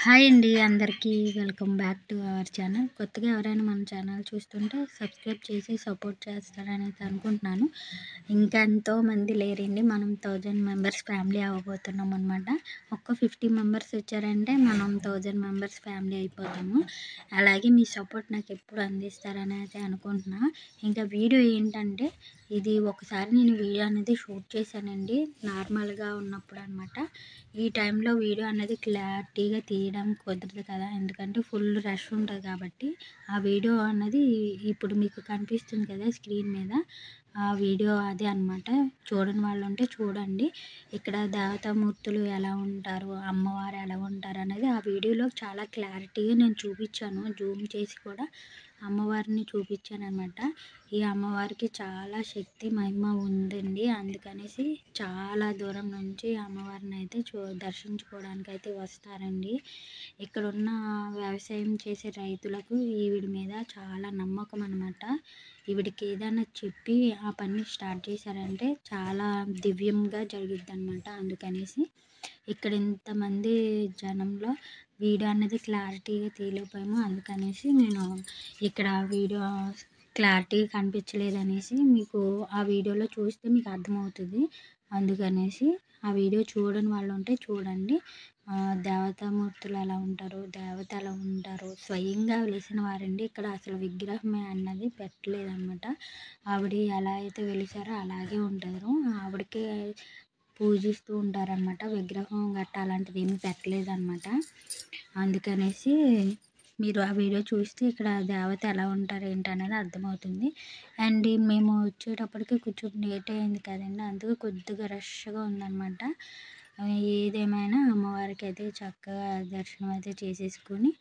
Hi అండి అందరికీ welcome back to our channel. కొత్తగా ఎవరైనా మన ఛానల్ చూస్తుంటే సబ్స్క్రైబ్ చేసి సపోర్ట్ చేస్తారని అయితే అనుకుంటున్నాను. ఇంకా ఎంతోమంది లేరండి, మనం 1000 మెంబర్స్ ఫ్యామిలీ అవ్వబోతున్నాం అనమాట. ఒక్క 50 మెంబర్స్ వచ్చారంటే మనం 1000 మెంబర్స్ ఫ్యామిలీ అయిపోతాము. అలాగే మీ సపోర్ట్ నాకు ఎప్పుడు అందిస్తారని అయితే అనుకుంటున్నా. ఇంకా వీడియో ఏంటంటే, ఇది ఒకసారి నేను వీడియో అనేది షూట్ చేశానండి, నార్మల్గా ఉన్నప్పుడు అనమాట. ఈ టైంలో వీడియో అనేది క్లారిటీగా తీయడం కుదరదు కదా, ఎందుకంటే ఫుల్ రష్ ఉంటుంది కాబట్టి. ఆ వీడియో అన్నది ఇప్పుడు మీకు కనిపిస్తుంది కదా స్క్రీన్ మీద, ఆ వీడియో అదే అనమాట. చూడని వాళ్ళు ఉంటే చూడండి. ఇక్కడ దేవతామూర్తులు ఎలా ఉంటారు, అమ్మవారు ఎలా ఉంటారు అనేది ఆ వీడియోలో చాలా క్లారిటీగా నేను చూపించాను, జూమ్ చేసి కూడా అమ్మవారిని చూపించాను అనమాట. ఈ అమ్మవారికి చాలా శక్తి మహిమ ఉందండి, అందుకనేసి చాలా దూరం నుంచి అమ్మవారిని అయితే దర్శించుకోవడానికి అయితే వస్తారండి. ఇక్కడున్న వ్యవసాయం చేసే రైతులకు ఈవిడ మీద చాలా నమ్మకం అనమాట. ఈవిడికి ఏదైనా చెప్పి ఆ పని స్టార్ట్ చేశారంటే చాలా దివ్యంగా జరుగుద్ది అనమాట. అందుకనేసి ఇక్కడ ఇంతమంది జనంలో వీడియో అనేది క్లారిటీగా తీయలేకపోయాము. అందుకనేసి నేను ఇక్కడ వీడియో క్లారిటీగా కనిపించలేదనేసి మీకు ఆ వీడియోలో చూస్తే మీకు అర్థమవుతుంది. అందుకనేసి ఆ వీడియో చూడని వాళ్ళు ఉంటే చూడండి. దేవతామూర్తులు ఎలా ఉంటారు, దేవత ఎలా ఉంటారు, స్వయంగా వెలిసిన వారండి. ఇక్కడ అసలు విగ్రహమే అన్నది పెట్టలేదన్నమాట. ఆవిడ ఎలా అయితే వెలిసారో అలాగే ఉంటారు. ఆవిడకే పూజిస్తూ ఉంటారనమాట. విగ్రహం గట్ట అలాంటిది ఏమీ పెట్టలేదన్నమాట. అందుకనేసి మీరు ఆ వీడియో చూస్తే ఇక్కడ దేవత ఎలా ఉంటారు ఏంటనేది అర్థమవుతుంది. అండ్ మేము వచ్చేటప్పటికి కొంచెం లేట్ అయింది కదండి, అందుకు కొద్దిగా రష్గా ఉందన్నమాట. ఏదేమైనా అమ్మవారికి అయితే చక్కగా దర్శనం అయితే చేసేసుకొని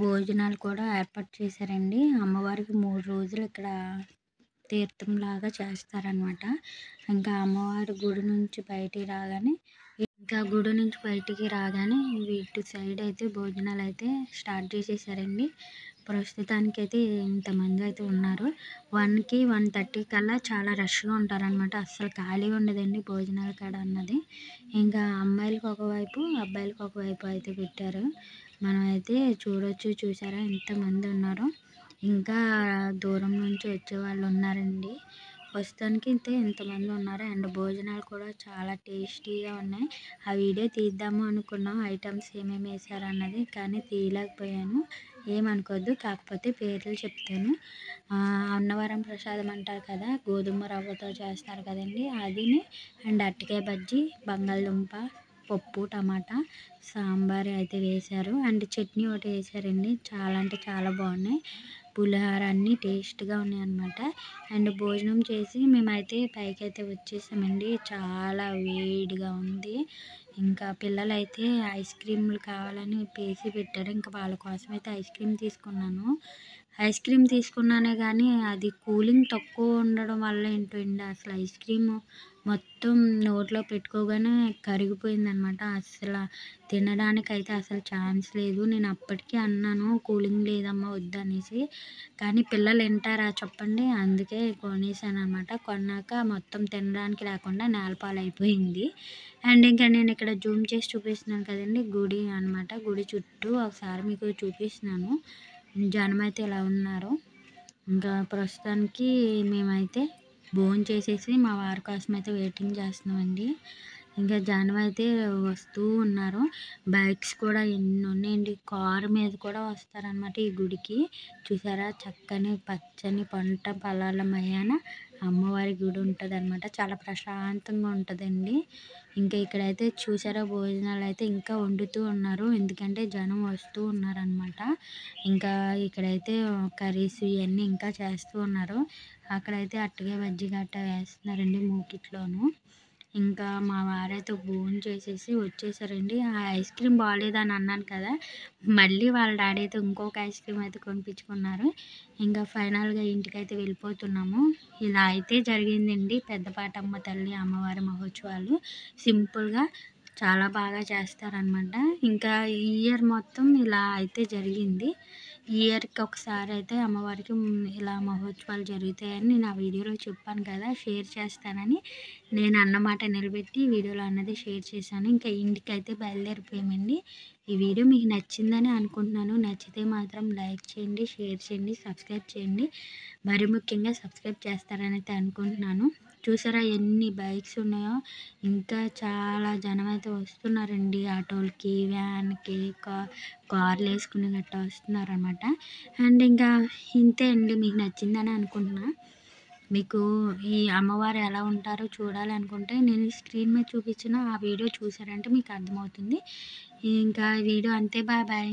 భోజనాలు కూడా ఏర్పాటు చేశారండి. అమ్మవారికి 3 రోజులు ఇక్కడ తీర్థంలాగా చేస్తారనమాట. ఇంకా అమ్మవారి గుడి నుంచి బయటికి రాగానే ఇటు సైడ్ అయితే భోజనాలు అయితే స్టార్ట్ చేసేసారండి. ప్రస్తుతానికి అయితే ఇంతమంది అయితే ఉన్నారు. 1కి 1:30 కల్లా చాలా రష్గా ఉంటారనమాట. అస్సలు ఖాళీ ఉండదండి భోజనాల కాడ అన్నది. ఇంకా అమ్మాయిలకు ఒకవైపు, అబ్బాయిలకు ఒకవైపు అయితే పెట్టారు. మనం అయితే చూసారా ఎంతమంది ఉన్నారో. ఇంకా దూరం నుంచి వచ్చే వాళ్ళు ఉన్నారండి. ప్రస్తుతానికి అయితే ఎంతమంది ఉన్నారు. అండ్ భోజనాలు కూడా చాలా టేస్టీగా ఉన్నాయి. ఆ వీడియో తీద్దాము అనుకున్నాం, ఐటమ్స్ ఏమేమి వేసారు అన్నది, కానీ తీయలేకపోయాను. ఏమనుకోవద్దు, కాకపోతే పేర్లు చెప్తాను. అన్నవరం ప్రసాదం అంటారు కదా, గోధుమ రవ్వతో చేస్తారు కదండి, అదిని. అండ్ అరటికాయ బజ్జీ, బంగాళదుంప, పప్పు, టమాటా, సాంబార్ అయితే వేశారు. అండ్ చట్నీ ఒకటి వేశారండి. చాలా అంటే చాలా బాగున్నాయి. పులిహోర అన్నీ టేస్ట్గా ఉన్నాయి అన్నమాట. అండ్ భోజనం చేసి మేమైతే పైకి అయితే వచ్చేసామండి. చాలా వేడిగా ఉంది. ఇంకా పిల్లలైతే ఐస్ క్రీమ్లు కావాలని పేసి పెట్టారు. ఇంకా వాళ్ళ కోసం అయితే ఐస్ క్రీమ్ తీసుకున్నానే కానీ అది కూలింగ్ తక్కువ ఉండడం వల్ల ఏంటో అండి, అసలు ఐస్ క్రీమ్ మొత్తం నోట్లో పెట్టుకోగానే కరిగిపోయిందనమాట. అసలు తినడానికైతే అసలు ఛాన్స్ లేదు. నేను అప్పటికే అన్నాను కూలింగ్ లేదమ్మా వద్దనేసి, కానీ పిల్లలు వింటారా చెప్పండి. అందుకే కొనేసాను అనమాట. కొన్నాక మొత్తం తినడానికి లేకుండా నేలపాలు అయిపోయింది. అండ్ ఇంకా నేను ఇక్కడ జూమ్ చేసి చూపిస్తున్నాను కదండి, గుడి అనమాట. గుడి చుట్టూ ఒకసారి మీకు చూపిస్తున్నాను జనం అయితే ఎలా ఉన్నారో. ఇంకా ప్రస్తుతానికి మేమైతే భోంచేసేసి మా వారి కోసం అయితే వెయిటింగ్ చేస్తున్నామండి. ఇంకా జనం అయితే వస్తూ ఉన్నారు. బైక్స్ కూడా ఎన్ని ఉన్నాయండి. కారు మీద కూడా వస్తారనమాట ఈ గుడికి. చూసారా చక్కని పచ్చని పంట పొలాల మధ్యాన అమ్మవారి గుడి ఉంటుంది అనమాట. చాలా ప్రశాంతంగా ఉంటుందండి. ఇంకా ఇక్కడైతే చూసారా భోజనాలు అయితే ఇంకా వండుతూ ఉన్నారు, ఎందుకంటే జనం వస్తూ ఉన్నారనమాట. ఇంకా ఇక్కడైతే కర్రీస్ ఇవన్నీ ఇంకా చేస్తూ ఉన్నారు. అక్కడైతే అరటికాయ బజ్జీ గట్ట వేస్తున్నారండి మూకిట్లోను. ఇంకా మా వారైతే భోంచేసేసి వచ్చేసారండి. ఆ ఐస్ క్రీమ్ బాగాలేదని అన్నాను కదా, మళ్ళీ వాళ్ళ డాడీ అయితే ఇంకొక ఐస్ క్రీమ్ అయితే కొనిపించుకున్నారు. ఇంకా ఫైనల్గా ఇంటికైతే వెళ్ళిపోతున్నాము. ఇలా అయితే జరిగిందండి పెద్దపాటమ్మ తల్లి అమ్మవారి మహోత్సవాలు. సింపుల్గా చాలా బాగా చేస్తారనమాట. ఇంకా ఈ ఇయర్ మొత్తం ఇలా అయితే జరిగింది. ఈ ఇయర్కి ఒకసారి అయితే అమ్మవారికి ఇలా మహోత్సవాలు జరుగుతాయని నేను ఆ వీడియోలో చెప్పాను కదా, షేర్ చేస్తానని. నేను అన్నమాట నిలబెట్టి వీడియోలో అన్నది షేర్ చేశాను. ఇంకా ఇంటికి అయితే బయలుదేరిపోయామండి. ఈ వీడియో మీకు నచ్చిందని అనుకుంటున్నాను. నచ్చితే మాత్రం లైక్ చేయండి, షేర్ చేయండి, సబ్స్క్రైబ్ చేయండి. మరి ముఖ్యంగా సబ్స్క్రైబ్ చేస్తారనైతే అనుకుంటున్నాను. చూసారా ఎన్ని బైక్స్ ఉన్నాయో, ఇంకా చాలా జనం అయితే వస్తున్నారండి. ఆటోలకి, వ్యాన్కి, కార్లు వేసుకుని గట్టా వస్తున్నారనమాట. అండ్ ఇంకా ఇంతే అండి. మీకు నచ్చిందని అనుకుంటున్నా. మీకు ఈ అమ్మవారు ఎలా ఉంటారో చూడాలనుకుంటే నేను స్క్రీన్ మీద చూపించిన ఆ వీడియో చూసారంటే మీకు అర్థమవుతుంది. ఇంకా వీడియో అంతే. Bye bye.